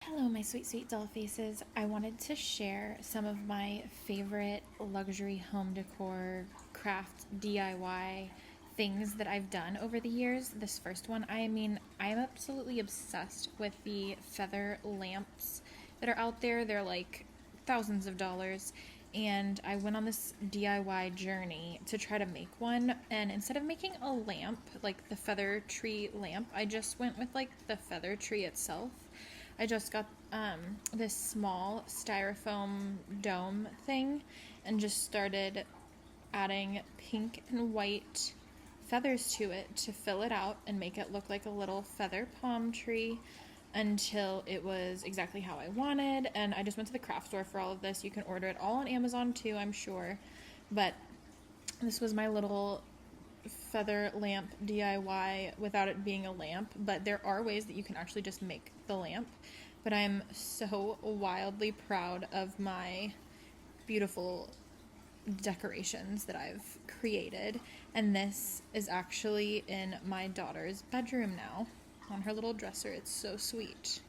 Hello, my sweet, sweet Dollfaces. I wanted to share some of my favorite luxury home decor, craft, DIY things that I've done over the years. This first one, I'm absolutely obsessed with the feather lamps that are out there. They're like thousands of dollars. And I went on this DIY journey to try to make one. And instead of making a lamp, like the feather tree lamp, I just went with like the feather tree itself. I just got this small styrofoam dome thing and just started adding pink and white feathers to it to fill it out and make it look like a little feather palm tree until it was exactly how I wanted. And I just went to the craft store for all of this. You can order it all on Amazon too, I'm sure. But this was my little feather lamp DIY without it being a lamp, but there are ways that you can actually just make the lamp. But I'm so wildly proud of my beautiful decorations that I've created, and this is actually in my daughter's bedroom now on her little dresser. It's so sweet.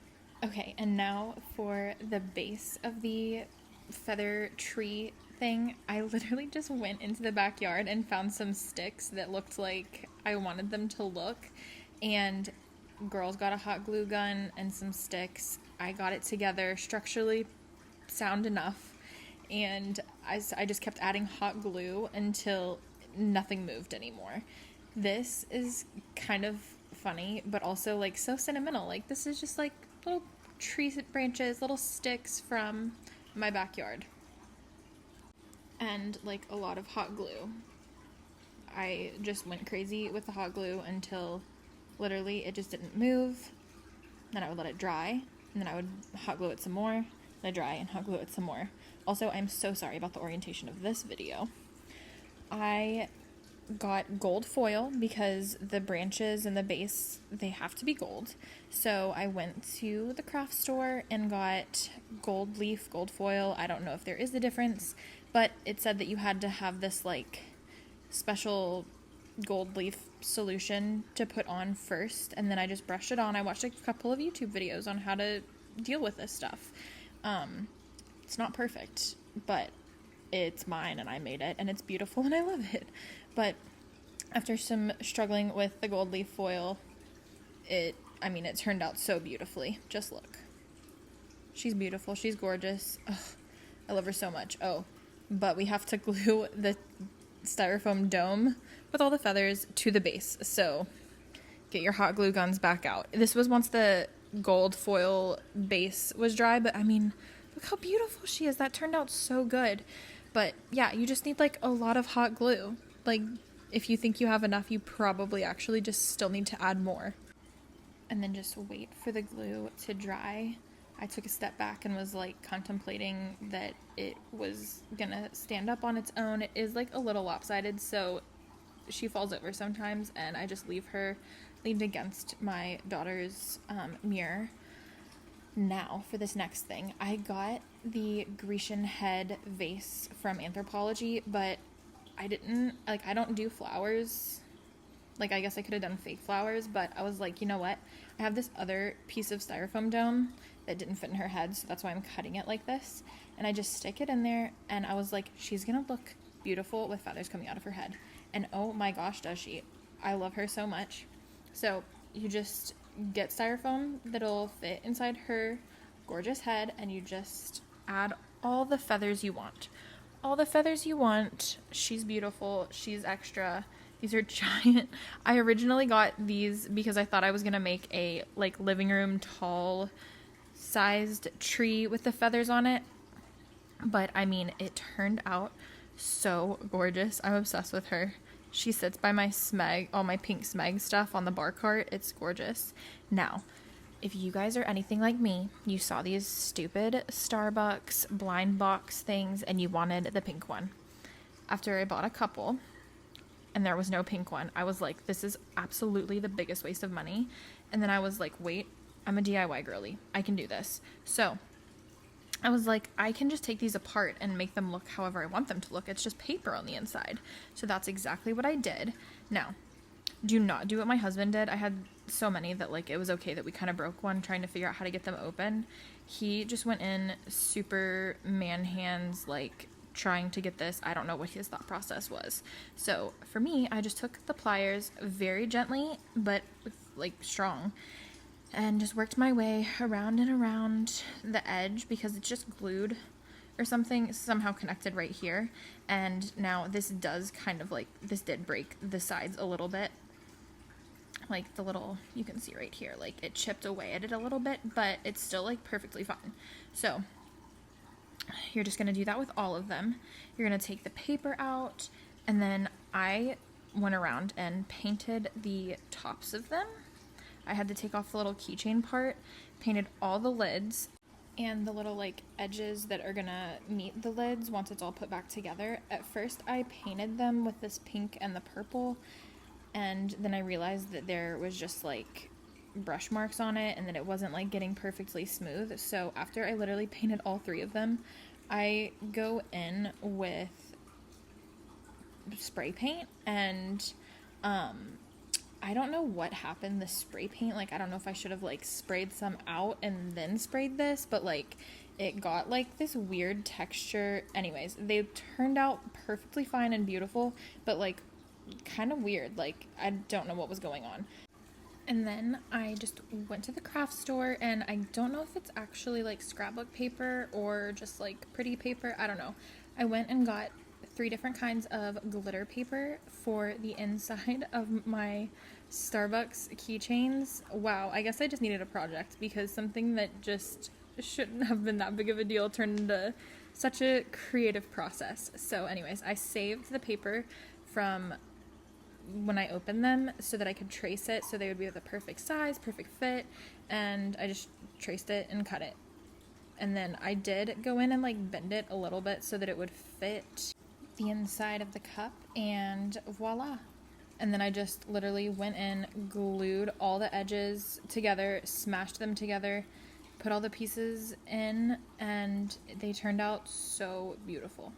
Okay, and now for the base of the feather tree thing. I literally just went into the backyard and found some sticks that looked like I wanted them to look, and girls got a hot glue gun and some sticks. I got it together structurally sound enough, and I just kept adding hot glue until nothing moved anymore. This is kind of funny, but also like so sentimental. Like, this is just like little tree branches, little sticks from my backyard, and like a lot of hot glue. I just went crazy with the hot glue until literally it just didn't move. Then I would let it dry, and then I would hot glue it some more, let it dry and hot glue it some more. Also, I'm so sorry about the orientation of this video. I got gold foil because the branches and the base, they have to be gold. So I went to the craft store and got gold leaf, gold foil. I don't know if there is a difference, but it said that you had to have this like special gold leaf solution to put on first, and then I just brushed it on. I watched a couple of YouTube videos on how to deal with this stuff. It's not perfect, but it's mine and I made it and it's beautiful and I love it. But after some struggling with the gold leaf foil, it turned out so beautifully. Just look. She's beautiful. She's gorgeous. Ugh, I love her so much. Oh, but we have to glue the styrofoam dome with all the feathers to the base. So get your hot glue guns back out. This was once the gold foil base was dry, but look how beautiful she is. That turned out so good. But yeah, you just need like a lot of hot glue. Like, if you think you have enough, you probably actually just still need to add more. And then just wait for the glue to dry. I took a step back and was like contemplating that it was gonna stand up on its own. It is like a little lopsided, so she falls over sometimes, and I just leave her leaned against my daughter's mirror. Now for this next thing, I got the Grecian head vase from Anthropologie, but I don't do flowers. Like, I guess I could have done fake flowers, but I was like, you know what? I have this other piece of styrofoam dome that didn't fit in her head, so that's why I'm cutting it like this. And I just stick it in there, and I was like, she's gonna look beautiful with feathers coming out of her head. And oh my gosh, does she. I love her so much. So you just get styrofoam that'll fit inside her gorgeous head, and you just add all the feathers you want. All the feathers you want. She's beautiful. She's extra. These are giant. I originally got these because I thought I was going to make a like living room tall sized tree with the feathers on it. But it turned out so gorgeous. I'm obsessed with her. She sits by my Smeg, all my pink Smeg stuff on the bar cart. It's gorgeous. Now, if you guys are anything like me, you saw these stupid Starbucks blind box things and you wanted the pink one. After I bought a couple and there was no pink one, I was like, this is absolutely the biggest waste of money. And then I was like, wait, I'm a DIY girly. I can do this. So I was like, I can just take these apart and make them look however I want them to look. It's just paper on the inside. So that's exactly what I did. Now, do not do what my husband did. I had so many that like it was okay that we kind of broke one trying to figure out how to get them open. He just went in super man hands, like trying to get this. I don't know what his thought process was. So for me, I just took the pliers very gently but with like strong and just worked my way around and around the edge because it's just glued or something, somehow connected right here. And now this does kind of like, this did break the sides a little bit. Like the little, you can see right here, like it chipped away at it a little bit, but it's still like perfectly fine. So you're just going to do that with all of them. You're going to take the paper out, and then I went around and painted the tops of them. I had to take off the little keychain part, painted all the lids and the little like edges that are gonna meet the lids once it's all put back together. At first I painted them with this pink and the purple, and then I realized that there was just like brush marks on it and that it wasn't like getting perfectly smooth. So after I literally painted all three of them, I go in with spray paint, and I don't know what happened. The spray paint, like I don't know if I should have like sprayed some out and then sprayed this, but like it got like this weird texture. Anyways, they turned out perfectly fine and beautiful, but like kind of weird. Like I don't know what was going on. And then I just went to the craft store, and I don't know if it's actually like scrapbook paper or just like pretty paper. I don't know. I went and got 3 different kinds of glitter paper for the inside of my Starbucks keychains. Wow, I guess I just needed a project because something that just shouldn't have been that big of a deal turned into such a creative process. So anyways, I saved the paper from when I opened them so that I could trace it so they would be the perfect size, perfect fit, and I just traced it and cut it. And then I did go in and like bend it a little bit so that it would fit the inside of the cup, and voila. And then I just literally went in, glued all the edges together, smashed them together, put all the pieces in, and they turned out so beautiful.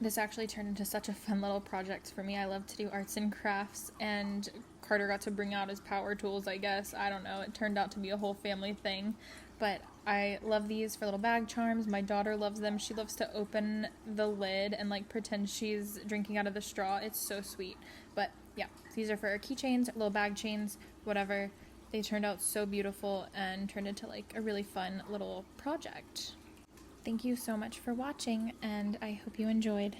This actually turned into such a fun little project for me. I love to do arts and crafts, and Carter got to bring out his power tools, I guess. I don't know. It turned out to be a whole family thing. But I love these for little bag charms. My daughter loves them. She loves to open the lid and like pretend she's drinking out of the straw. It's so sweet. But yeah, these are for our keychains, little bag chains, whatever. They turned out so beautiful and turned into like a really fun little project. Thank you so much for watching, and I hope you enjoyed.